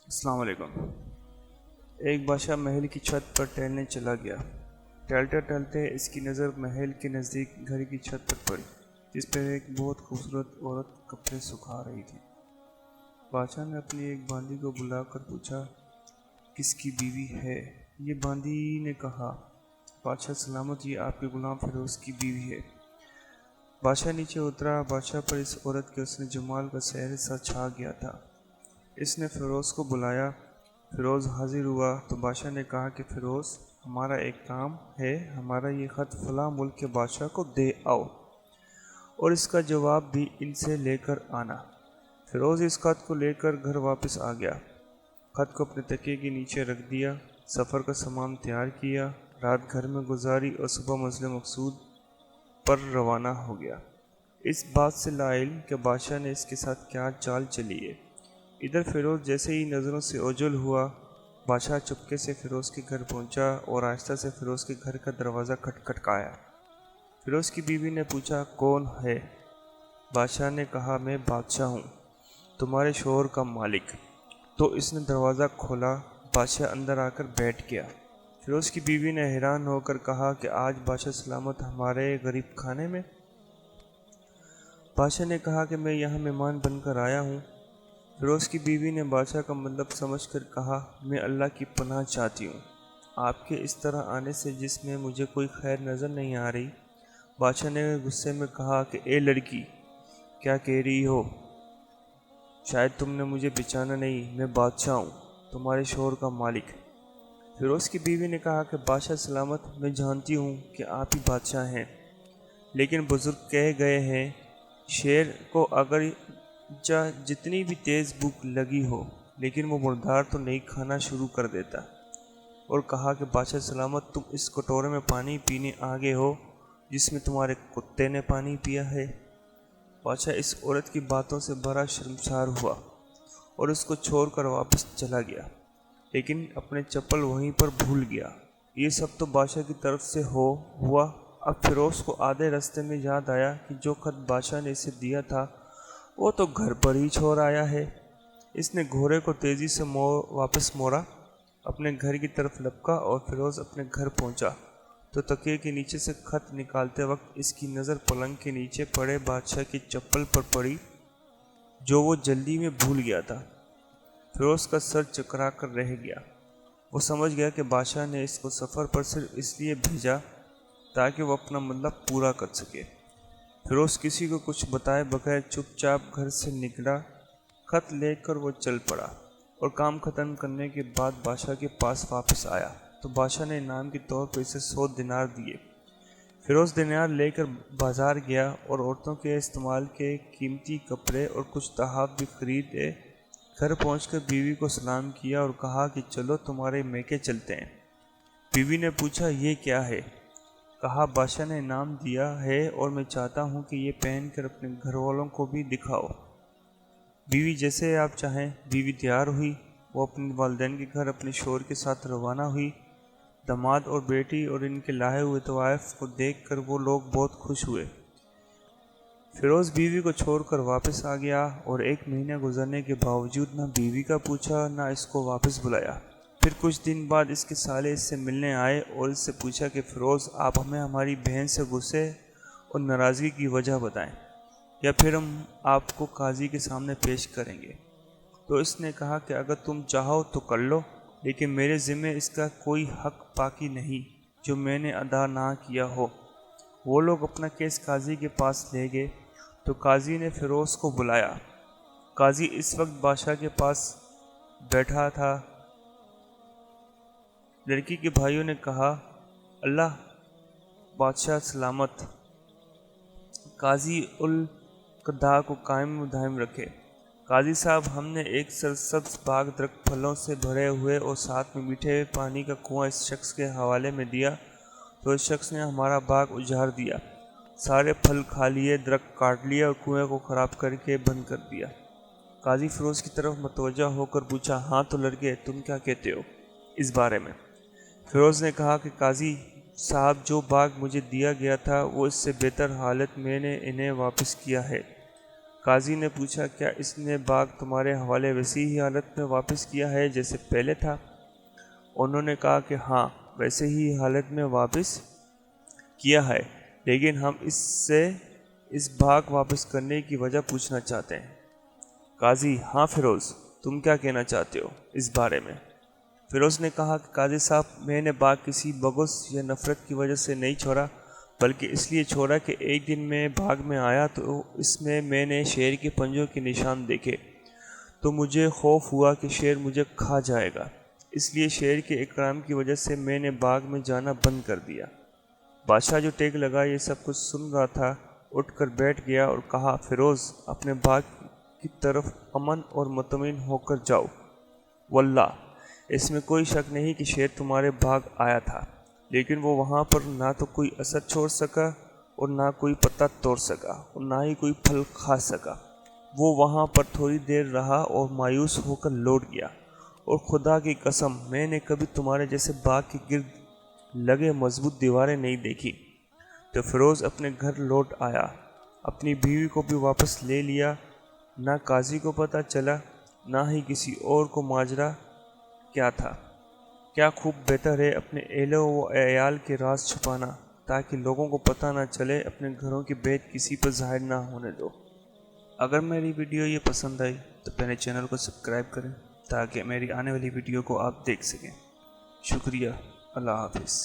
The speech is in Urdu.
السلام علیکم۔ ایک بادشاہ محل کی چھت پر ٹہلنے چلا گیا۔ ٹہلتے ٹہلتے اس کی نظر محل کے نزدیک گھر کی چھت پر پڑی، جس پر ایک بہت خوبصورت عورت کپڑے سکھا رہی تھی۔ بادشاہ نے اپنی ایک باندی کو بلا کر پوچھا، کس کی بیوی ہے؟ یہ باندی نے کہا، بادشاہ سلامت، یہ آپ کے غلام فیروز کی بیوی ہے۔ بادشاہ نیچے اترا۔ بادشاہ پر اس عورت کے حسن جمال کا سحر سا چھا گیا تھا۔ اس نے فیروز کو بلایا۔ فیروز حاضر ہوا تو بادشاہ نے کہا کہ فیروز، ہمارا ایک کام ہے، ہمارا یہ خط فلاں ملک کے بادشاہ کو دے آؤ اور اس کا جواب بھی ان سے لے کر آنا۔ فیروز اس خط کو لے کر گھر واپس آ گیا۔ خط کو اپنے تکیے کے نیچے رکھ دیا، سفر کا سامان تیار کیا، رات گھر میں گزاری اور صبح منزل مقصود پر روانہ ہو گیا، اس بات سے لا علم کہ بادشاہ نے اس کے ساتھ کیا چال چلی ہے۔ ادھر فیروز جیسے ہی نظروں سے اوجھل ہوا، بادشاہ چپکے سے فیروز کے گھر پہنچا اور آہستہ سے فیروز کے گھر کا دروازہ کھٹکھٹایا۔ فیروز کی بیوی نے پوچھا، کون ہے؟ بادشاہ نے کہا، میں بادشاہ ہوں، تمہارے شوہر کا مالک۔ تو اس نے دروازہ کھولا۔ بادشاہ اندر آ کر بیٹھ گیا۔ فیروز کی بیوی نے حیران ہو کر کہا کہ آج بادشاہ سلامت ہمارے غریب خانے میں؟ بادشاہ نے کہا کہ میں یہاں مہمان بن کر آیا ہوں۔ فیروز کی بیوی نے بادشاہ کا مطلب سمجھ کر کہا، میں اللہ کی پناہ چاہتی ہوں آپ کے اس طرح آنے سے، جس میں مجھے کوئی خیر نظر نہیں آ رہی۔ بادشاہ نے غصے میں کہا کہ اے لڑکی، کیا کہہ رہی ہو؟ شاید تم نے مجھے پہچانا نہیں، میں بادشاہ ہوں، تمہارے شوہر کا مالک۔ فیروز کی بیوی نے کہا کہ بادشاہ سلامت، میں جانتی ہوں کہ آپ ہی بادشاہ ہیں، لیکن بزرگ کہہ گئے ہیں، شیر کو اگر جتنی بھی تیز بھوک لگی ہو لیکن وہ مردار تو نہیں کھانا شروع کر دیتا۔ اور کہا کہ بادشاہ سلامت، تم اس کٹورے میں پانی پینے آگے ہو جس میں تمہارے کتے نے پانی پیا ہے۔ بادشاہ اس عورت کی باتوں سے بڑا شرمسار ہوا اور اس کو چھوڑ کر واپس چلا گیا، لیکن اپنے چپل وہیں پر بھول گیا۔ یہ سب تو بادشاہ کی طرف سے ہوا۔ اب فیروز کو آدھے راستے میں یاد آیا کہ جو خط بادشاہ نے اسے دیا تھا وہ تو گھر پر ہی چھوڑ آیا ہے۔ اس نے گھوڑے کو تیزی سے واپس موڑا، اپنے گھر کی طرف لپکا اور فیروز اپنے گھر پہنچا تو تکیے کے نیچے سے خط نکالتے وقت اس کی نظر پلنگ کے نیچے پڑے بادشاہ کی چپل پر پڑی جو وہ جلدی میں بھول گیا تھا۔ فیروز کا سر چکرا کر رہ گیا۔ وہ سمجھ گیا کہ بادشاہ نے اس کو سفر پر صرف اس لیے بھیجا تاکہ وہ اپنا مطلب پورا کر سکے۔ فیروز کسی کو کچھ بتائے بغیر چپ چاپ گھر سے نکلا۔ خط لے کر وہ چل پڑا اور کام ختم کرنے کے بعد بادشاہ کے پاس واپس آیا تو بادشاہ نے انعام کے طور پر اسے 100 دینار دیے۔ فیروز دینار لے کر بازار گیا اور عورتوں کے استعمال کے قیمتی کپڑے اور کچھ تحائف بھی خریدے۔ گھر پہنچ کر بیوی کو سلام کیا اور کہا کہ چلو تمہارے میکے چلتے ہیں۔ بیوی نے پوچھا، یہ کیا ہے؟ کہا، بادشاہ نے انعام دیا ہے اور میں چاہتا ہوں کہ یہ پہن کر اپنے گھر والوں کو بھی دکھاؤ۔ بیوی، جیسے آپ چاہیں۔ بیوی تیار ہوئی۔ وہ اپنے والدین کے گھر اپنے شوہر کے ساتھ روانہ ہوئی۔ داماد اور بیٹی اور ان کے لائے ہوئے تحائف کو دیکھ کر وہ لوگ بہت خوش ہوئے۔ فیروز بیوی کو چھوڑ کر واپس آ گیا اور 1 مہینہ گزرنے کے باوجود نہ بیوی کا پوچھا نہ اس کو واپس بلایا۔ پھر کچھ دن بعد اس کے سالے اس سے ملنے آئے اور اس سے پوچھا کہ فیروز، آپ ہمیں ہماری بہن سے غصے اور ناراضگی کی وجہ بتائیں یا پھر ہم آپ کو قاضی کے سامنے پیش کریں گے۔ تو اس نے کہا کہ اگر تم چاہو تو کر لو، لیکن میرے ذمہ اس کا کوئی حق باقی نہیں جو میں نے ادا نہ کیا ہو۔ وہ لوگ اپنا کیس قاضی کے پاس لے گئے تو قاضی نے فیروز کو بلایا۔ قاضی اس وقت بادشاہ کے پاس بیٹھا تھا۔ لڑکی کے بھائیوں نے کہا، اللہ بادشاہ سلامت، قاضی القضاء کو قائم و دائم رکھے۔ قاضی صاحب، ہم نے ایک سرسبز باغ درخت پھلوں سے بھرے ہوئے اور ساتھ میں میٹھے پانی کا کنواں اس شخص کے حوالے میں دیا تو اس شخص نے ہمارا باغ اجاڑ دیا، سارے پھل کھا لیے، درخت کاٹ لیا اور کنویں کو خراب کر کے بند کر دیا۔ قاضی فیروز کی طرف متوجہ ہو کر پوچھا، ہاں تو لڑکے، تم کیا کہتے ہو اس بارے میں؟ فیروز نے کہا کہ قاضی صاحب، جو باغ مجھے دیا گیا تھا وہ اس سے بہتر حالت میں نے انہیں واپس کیا ہے۔ قاضی نے پوچھا کیا اس نے باغ تمہارے حوالے ویسی ہی حالت میں واپس کیا ہے جیسے پہلے تھا؟ انہوں نے کہا کہ ہاں ویسے ہی حالت میں واپس کیا ہے، لیکن ہم اس باغ واپس کرنے کی وجہ پوچھنا چاہتے ہیں۔ قاضی: ہاں فیروز، تم کیا کہنا چاہتے ہو اس بارے میں؟ فیروز نے کہا کہ قاضی صاحب، میں نے باغ کسی بغض یا نفرت کی وجہ سے نہیں چھوڑا، بلکہ اس لیے چھوڑا کہ ایک دن میں باغ میں آیا تو اس میں نے شیر کے پنجوں کے نشان دیکھے، تو مجھے خوف ہوا کہ شیر مجھے کھا جائے گا، اس لیے شیر کے اکرام کی وجہ سے میں نے باغ میں جانا بند کر دیا۔ بادشاہ جو ٹیک لگا یہ سب کچھ سن رہا تھا اٹھ کر بیٹھ گیا اور کہا، فیروز اپنے باغ کی طرف امن اور مطمئن ہو کر جاؤ، واللہ اس میں کوئی شک نہیں کہ شیر تمہارے باغ آیا تھا، لیکن وہ وہاں پر نہ تو کوئی اثر چھوڑ سکا اور نہ کوئی پتا توڑ سکا اور نہ ہی کوئی پھل کھا سکا۔ وہ وہاں پر تھوڑی دیر رہا اور مایوس ہو کر لوٹ گیا، اور خدا کی قسم میں نے کبھی تمہارے جیسے باغ کے گرد لگے مضبوط دیواریں نہیں دیکھی۔ تو فیروز اپنے گھر لوٹ آیا، اپنی بیوی کو بھی واپس لے لیا، نہ قاضی کو پتہ چلا نہ ہی کسی اور کو ماجرا کیا تھا۔ کیا خوب بہتر ہے اپنے اہل و عیال کے راز چھپانا تاکہ لوگوں کو پتہ نہ چلے، اپنے گھروں کے بید کسی پر ظاہر نہ ہونے دو۔ اگر میری ویڈیو یہ پسند آئی تو پہلے چینل کو سبسکرائب کریں تاکہ میری آنے والی ویڈیو کو آپ دیکھ سکیں۔ شکریہ، اللہ حافظ۔